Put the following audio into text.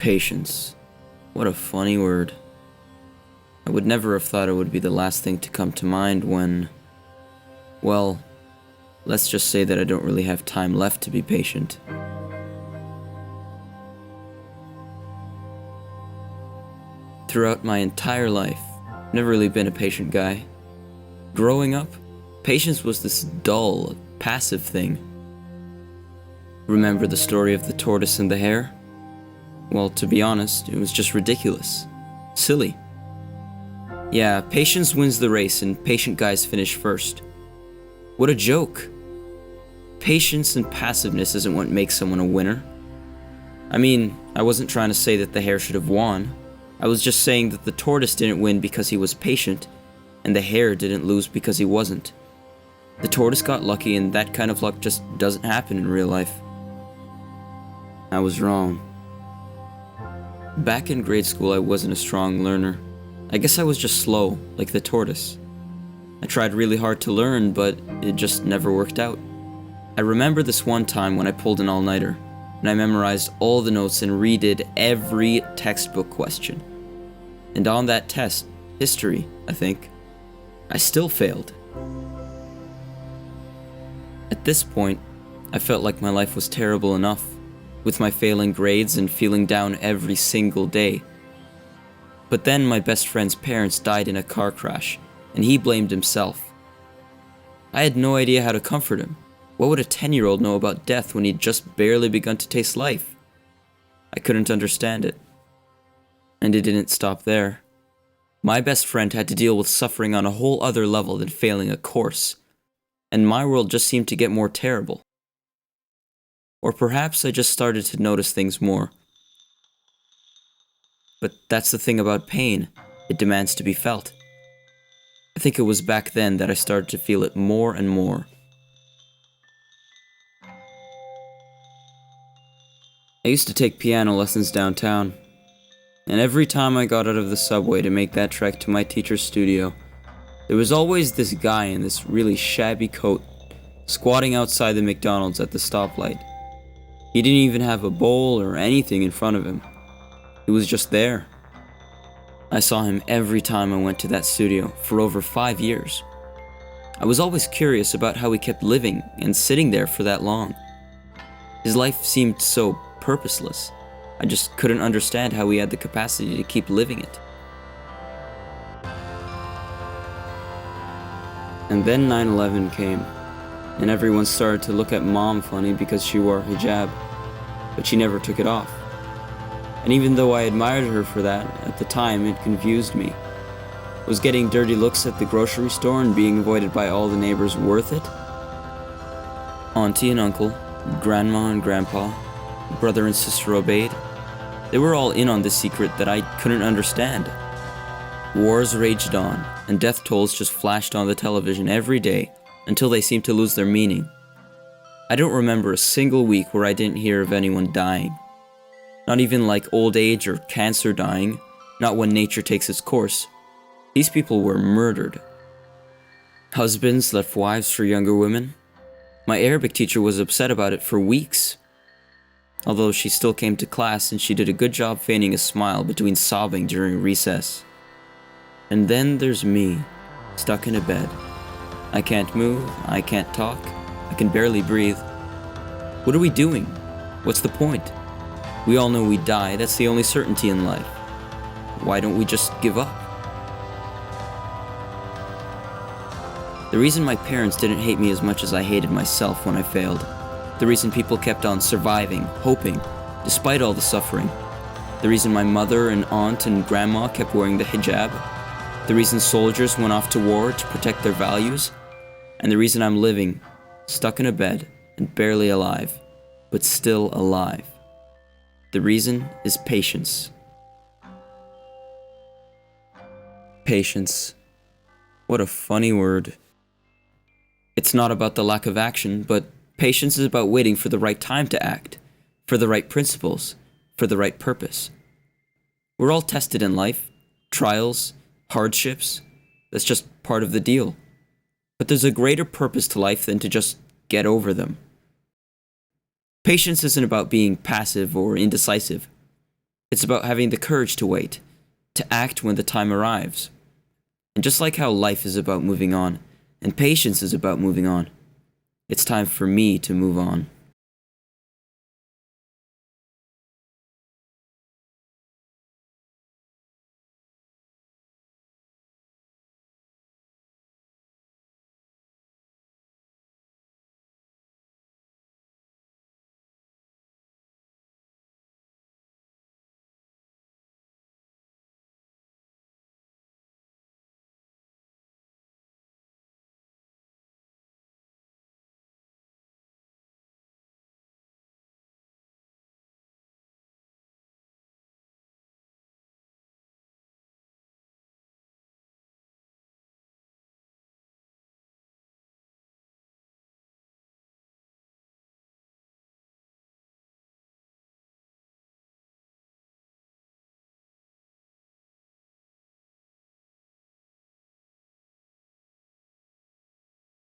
Patience. What a funny word. I would never have thought it would be the last thing to come to mind when... well, let's just say that I don't really have time left to be patient. Throughout my entire life, I've never really been a patient guy. Growing up, patience was this dull, passive thing. Remember the story of the tortoise and the hare? Well, to be honest, it was just ridiculous. Silly. Yeah, patience wins the race and patient guys finish first. What a joke. Patience and passiveness isn't what makes someone a winner. I mean, I wasn't trying to say that the hare should have won. I was just saying that the tortoise didn't win because he was patient, and the hare didn't lose because he wasn't. The tortoise got lucky, and that kind of luck just doesn't happen in real life. I was wrong. Back in grade school, I wasn't a strong learner. I guess I was just slow, like the tortoise. I tried really hard to learn, but it just never worked out. I remember this one time when I pulled an all-nighter, and I memorized all the notes and redid every textbook question. And on that test, history, I think, I still failed. At this point, I felt like my life was terrible enough, with my failing grades and feeling down every single day. But then my best friend's parents died in a car crash, and he blamed himself. I had no idea how to comfort him. What would a 10-year-old know about death when he'd just barely begun to taste life? I couldn't understand it. And it didn't stop there. My best friend had to deal with suffering on a whole other level than failing a course, and my world just seemed to get more terrible. Or perhaps I just started to notice things more. But that's the thing about pain, it demands to be felt. I think it was back then that I started to feel it more and more. I used to take piano lessons downtown, and every time I got out of the subway to make that trek to my teacher's studio, there was always this guy in this really shabby coat, squatting outside the McDonald's at the stoplight. He didn't even have a bowl or anything in front of him. He was just there. I saw him every time I went to that studio for over 5 years. I was always curious about how he kept living and sitting there for that long. His life seemed so purposeless. I just couldn't understand how he had the capacity to keep living it. And then 9/11 came, and everyone started to look at Mom funny because she wore hijab, but she never took it off. And even though I admired her for that, at the time it confused me. Was getting dirty looks at the grocery store and being avoided by all the neighbors worth it? Auntie and uncle, grandma and grandpa, brother and sister Obaid, they were all in on this secret that I couldn't understand. Wars raged on, and death tolls just flashed on the television every day until they seemed to lose their meaning. I don't remember a single week where I didn't hear of anyone dying. Not even like old age or cancer dying, not when nature takes its course. These people were murdered. Husbands left wives for younger women. My Arabic teacher was upset about it for weeks. Although she still came to class and she did a good job feigning a smile between sobbing during recess. And then there's me, stuck in a bed. I can't move, I can't talk, I can barely breathe. What are we doing? What's the point? We all know we die, that's the only certainty in life. Why don't we just give up? The reason my parents didn't hate me as much as I hated myself when I failed, the reason people kept on surviving, hoping, despite all the suffering, the reason my mother and aunt and grandma kept wearing the hijab, the reason soldiers went off to war to protect their values, and the reason I'm living, stuck in a bed and barely alive, but still alive. The reason is patience. Patience. What a funny word. It's not about the lack of action, but patience is about waiting for the right time to act, for the right principles, for the right purpose. We're all tested in life, trials, hardships. That's just part of the deal. But there's a greater purpose to life than to just get over them. Patience isn't about being passive or indecisive. It's about having the courage to wait, to act when the time arrives. And just like how life is about moving on, and patience is about moving on, it's time for me to move on.